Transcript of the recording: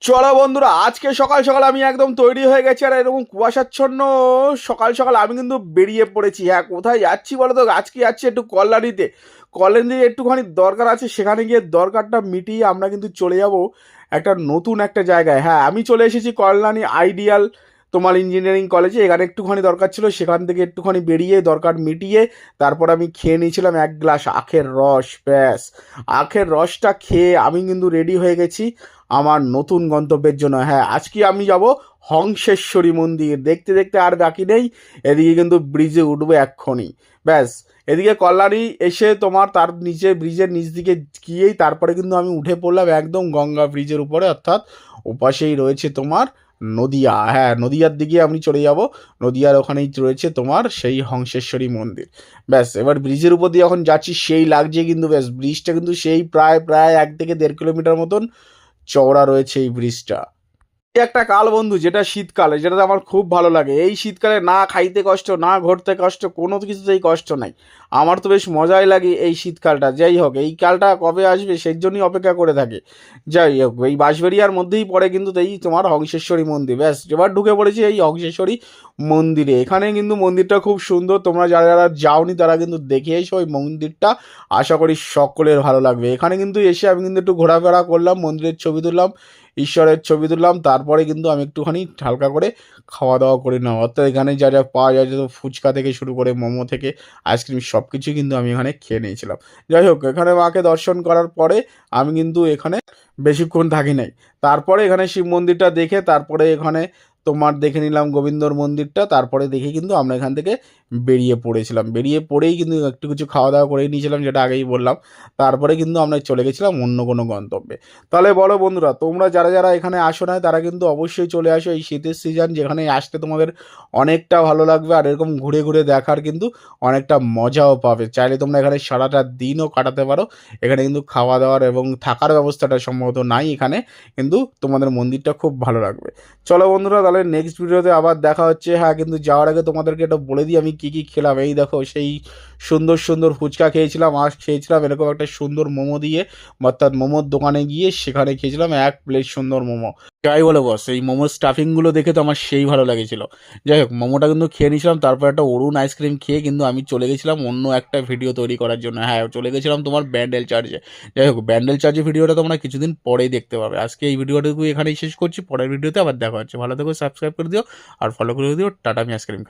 চলো বন্ধুরা, আজকে সকাল সকাল আমি একদম তৈরি হয়ে গেছি। আর এরকম কুয়াশাচ্ছন্ন সকাল সকাল আমি কিন্তু বেরিয়ে পড়েছি। হ্যাঁ, কোথায় যাচ্ছি বলো তো? আজকে যাচ্ছি একটু কল্যাণীতে। কল্যাণীতে একটুখানি দরকার আছে, সেখানে গিয়ে দরকারটা মিটিয়ে আমরা কিন্তু চলে যাব একটা নতুন একটা জায়গায়। হ্যাঁ, আমি চলে এসেছি কল্যাণী আইডিয়াল তোমার ইঞ্জিনিয়ারিং কলেজে। এখানে একটুখানি দরকার ছিল, সেখান থেকে একটুখানি বেরিয়ে দরকার মিটিয়ে তারপর আমি খেয়ে নিয়েছিলাম এক গ্লাস আখের রস। ব্যাস, আখের রসটা খেয়ে আমি কিন্তু রেডি হয়ে গেছি আমার নতুন গন্তব্যের জন্য। হ্যাঁ, আজকে আমি যাব হংসেশ্বরী মন্দির। দেখতে দেখতে আর বাকি নেই, এদিকে কিন্তু ব্রিজে উঠবো এক্ষুনি। ব্যাস, এদিকে কল্যাণী এসে তোমার তার নিচে ব্রিজের নিচ দিকে গিয়েই তারপরে কিন্তু আমি উঠে পড়লাম একদম গঙ্গা ব্রিজের উপরে, অর্থাৎ ওপাশেই রয়েছে তোমার নদিয়া। হ্যাঁ, নদিয়ার দিকে আমি চলে যাব। নদিয়ার ওখানেই রয়েছে তোমার সেই হংসেশ্বরী মন্দির। ব্যাস, এবার ব্রিজের উপর দিয়ে যখন যাচ্ছি সেই লাগছে কিন্তু। ব্যাস, ব্রিজটা কিন্তু সেই প্রায় প্রায় 1 থেকে 1.5 কিলোমিটার মতন চওড়া রয়েছে এই ব্রিজটা। এই একটা কাল বন্ধু, যেটা শীতকালে, যেটাতে আমার খুব ভালো লাগে। এই শীতকালে না খাইতে কষ্ট, না ঘুরতে কষ্ট, কোনো কিছুতেই কষ্ট নাই। আমার তো বেশ মজাই লাগে এই শীতকালটা। যাই হোক, এই কালটা কবে আসবে সেই জন্যই অপেক্ষা করে থাকে। যাই হোক, এই বাঁশবেড়িয়ার মধ্যেই পড়ে কিন্তু এই তোমার হংসেশ্বরী মন্দির। ব্যাস, এবার ঢুকে পড়েছি এই হংসেশ্বরী মন্দিরে। এখানে কিন্তু মন্দিরটা খুব সুন্দর। তোমরা যারা যারা যাওনি তারা কিন্তু দেখে এসো ওই মন্দিরটা। আশা করি সকলের ভালো লাগবে। এখানে কিন্তু এসে আমি কিন্তু একটু ঘোরাফেরা করলাম, মন্দিরের ছবি তুললাম, ঈশ্বরের ছবি তুললাম, তারপরে কিন্তু আমি একটুখানি হালকা করে খাওয়া দাওয়া করে নেওয়া। অর্থাৎ এখানে যা যা পাওয়া যায়, যত ফুচকা থেকে শুরু করে মোমো থেকে আইসক্রিম সব কিছুই কিন্তু আমি এখানে খেয়ে নিয়েছিলাম। যাই হোক, এখানে মাকে দর্শন করার পরে আমি কিন্তু এখানে বেশিক্ষণ থাকি নাই। তারপরে এখানে শিব মন্দিরটা দেখে তারপরে এখানে তোমার দেখে নিলাম গোবিন্দর মন্দিরটা। তারপরে দেখে কিন্তু আমরা এখান থেকে বেরিয়ে পড়েছিলাম। বেরিয়ে পড়েই কিন্তু একটু কিছু খাওয়া দাওয়া করে নিয়েছিলাম, যেটা আগেই বললাম। তারপরে কিন্তু আমরা চলে গেছিলাম অন্য কোনো গন্তব্যে। তাহলে বলো বন্ধুরা, তোমরা যারা যারা এখানে আসো না তারা কিন্তু অবশ্যই চলে আসো। এই শীতের সিজন, যেখানে আসতে তোমাদের অনেকটা ভালো লাগবে। আর এরকম ঘুরে ঘুরে দেখার কিন্তু অনেকটা মজাও পাবে। চাইলে তোমরা এখানে সারাটা দিনও কাটাতে পারো। এখানে কিন্তু খাওয়া দাওয়ার এবং থাকার ব্যবস্থাটা সম্ভবত নাই এখানে, কিন্তু তোমাদের মন্দিরটা খুব ভালো লাগবে। চলো বন্ধুরা, তাহলে নেক্সট ভিডিওতে আবার দেখা হচ্ছে। হ্যাঁ, কিন্তু যাওয়ার আগে তোমাদেরকে এটা বলে দিই আমি কী কী খেলাম। এই দেখো, সেই সুন্দর সুন্দর ফুচকা খেয়েছিলাম, আর খেয়েছিলাম এরকম একটা সুন্দর মোমো দিয়ে, অর্থাৎ মোমোর দোকানে গিয়ে সেখানে খেয়েছিলাম 1 প্লেট সুন্দর মোমো। যাই বলে বস, এই মোমোর স্টাফিংগুলো দেখে তো আমার সেই ভালো লেগেছিল। যাই হোক, মোমোটা কিন্তু খেয়ে নিয়েছিলাম, তারপর একটা অরুণ আইসক্রিম খেয়ে কিন্তু আমি চলে গেছিলাম অন্য একটা ভিডিও তৈরি করার জন্য। হ্যাঁ, চলে গেছিলাম তোমার ব্যান্ডেল চার্চে। যাই হোক, ব্যান্ডেল চার্চে ভিডিওটা তোমরা কিছুদিন পরেই দেখতে পাবে। আজকে এই ভিডিওটুকু এখানেই শেষ করছি, পরের ভিডিওতে আবার দেখা হচ্ছে। ভালো থেকো, সাবস্ক্রাইব করে দিও আর ফলো করে দিও। টাটা, আমি আইসক্রিম।